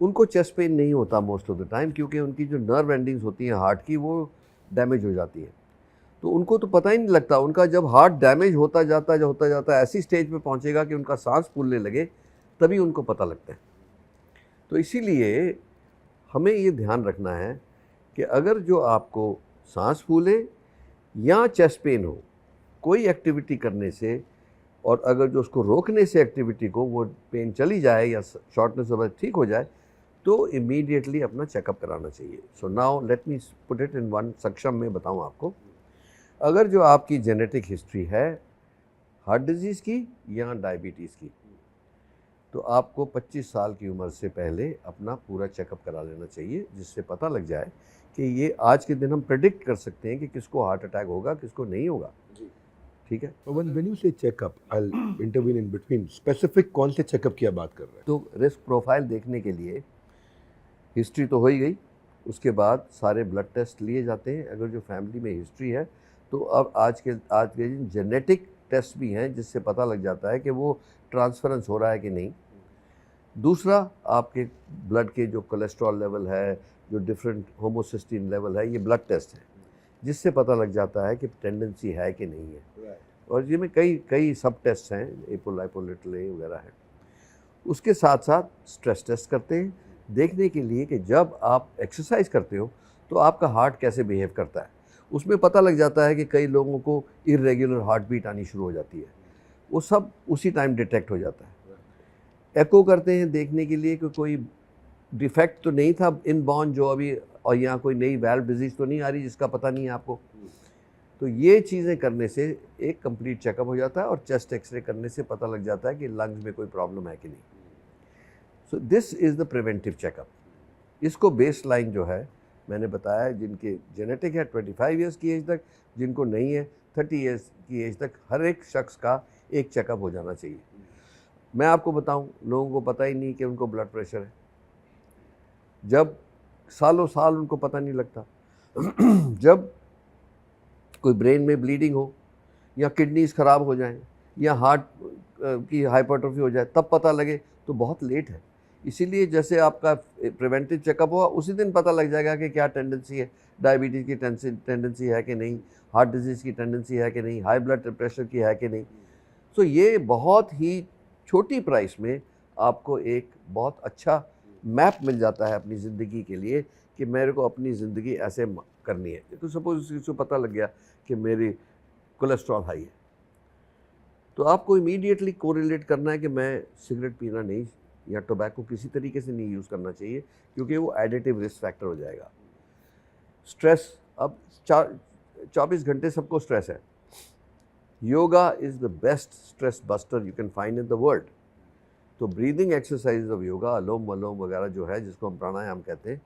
उनको chest pain नहीं होता मोस्ट ऑफ द टाइम, क्योंकि उनकी जो नर्व एंडिंग्स होती हैं हार्ट की वो डैमेज हो जाती है। तो उनको तो पता ही नहीं लगता, उनका जब हार्ट डैमेज होता जाता ऐसी स्टेज पे पहुंचेगा कि उनका सांस फूलने लगे, तभी उनको पता लगता है। तो इसीलिए हमें ये ध्यान रखना है कि अगर जो आपको सांस फूले या चेस्ट पेन हो, कोई एक्टिविटी करने से, और अगर जो उसको रोकने से एक्टिविटी को वो पेन चली जाए या शॉर्टनेस ऑफ ब्रेथ ठीक हो जाए, तो इमीडिएटली अपना चेकअप कराना चाहिए। So now let me put it in one सक्षम में बताऊं आपको। अगर जो आपकी जेनेटिक हिस्ट्री है हार्ट डिजीज़ की या डायबिटीज़ की, तो आपको 25 साल की उम्र से पहले अपना पूरा चेकअप करा लेना चाहिए, जिससे पता लग जाए कि ये आज के दिन हम प्रेडिक्ट कर सकते हैं कि किसको हार्ट अटैक होगा, किसको नहीं होगा। ठीक है। when you say checkup, I'll intervene in between. Specific कौन से चेकअप की आप बात कर रहे हैं? तो रिस्क प्रोफाइल देखने के लिए हिस्ट्री तो हो ही गई, उसके बाद सारे ब्लड टेस्ट लिए जाते हैं। अगर जो फैमिली में हिस्ट्री है तो अब आज के दिन जेनेटिक टेस्ट भी हैं, जिससे पता लग जाता है कि वो ट्रांसफरेंस हो रहा है कि नहीं। दूसरा, आपके ब्लड के जो कोलेस्ट्रॉल लेवल है, जो डिफरेंट होमोसिस्टीन लेवल है, ये ब्लड टेस्ट है, जिससे पता लग जाता है कि टेंडेंसी है कि नहीं है। और ये में कई सब टेस्ट हैं, एपोलाइपोलिटल वगैरह है। उसके साथ साथ स्ट्रेस टेस्ट करते हैं, देखने के लिए कि जब आप एक्सरसाइज करते हो तो आपका हार्ट कैसे बिहेव करता है। उसमें पता लग जाता है कि कई लोगों को इरेगुलर हार्ट बीट आनी शुरू हो जाती है, वो सब उसी टाइम डिटेक्ट हो जाता है। एको करते हैं देखने के लिए कि कोई डिफेक्ट तो नहीं था इनबॉर्न जो अभी, और यहाँ कोई नई वैल्व डिजीज़ तो नहीं आ रही जिसका पता नहीं है आपको। तो ये चीज़ें करने से एक कंप्लीट चेकअप हो जाता है, और चेस्ट एक्सरे करने से पता लग जाता है कि लंग्स में कोई प्रॉब्लम है कि नहीं। So this is the preventive checkup. इसको बेस लाइन जो है मैंने बताया, जिनके जेनेटिक है 25 ईयर्स की एज तक, जिनको नहीं है 30 ईयर्स की एज तक, हर एक शख्स का एक चेकअप हो जाना चाहिए। मैं आपको बताऊं, लोगों को पता ही नहीं कि उनको ब्लड प्रेशर है, जब सालों साल उनको पता नहीं लगता। जब कोई ब्रेन में ब्लीडिंग हो, या किडनीज ख़राब हो जाएं, या हार्ट की हाइपरट्रोफी हो जाए, तब पता लगे तो बहुत लेट है। इसीलिए जैसे आपका प्रिवेंटिव चेकअप हुआ उसी दिन पता लग जाएगा कि क्या टेंडेंसी है, डायबिटीज़ की टेंडेंसी है कि नहीं, हार्ट डिजीज़ की टेंडेंसी है कि नहीं, हाई ब्लड प्रेशर की है कि नहीं। सो ये बहुत ही छोटी प्राइस में आपको एक बहुत अच्छा मैप मिल जाता है अपनी ज़िंदगी के लिए, कि मेरे को अपनी ज़िंदगी ऐसे करनी है। तो सपोज किसी को पता लग गया कि मेरी कोलेस्ट्रॉल हाई है, तो आपको इमीडिएटली कोरिलेट करना है कि मैं सिगरेट पीना नहीं, या टोबैको किसी तरीके से नहीं यूज़ करना चाहिए, क्योंकि वो एडिटिव रिस्क फैक्टर हो जाएगा। स्ट्रेस, अब 24 घंटे सबको स्ट्रेस है। Yoga is the best stress buster you can find in the world. तो ब्रीदिंग एक्सरसाइज ऑफ योगा, अलोम वलोम वगैरह जो है, जिसको हम प्राणायाम कहते हैं,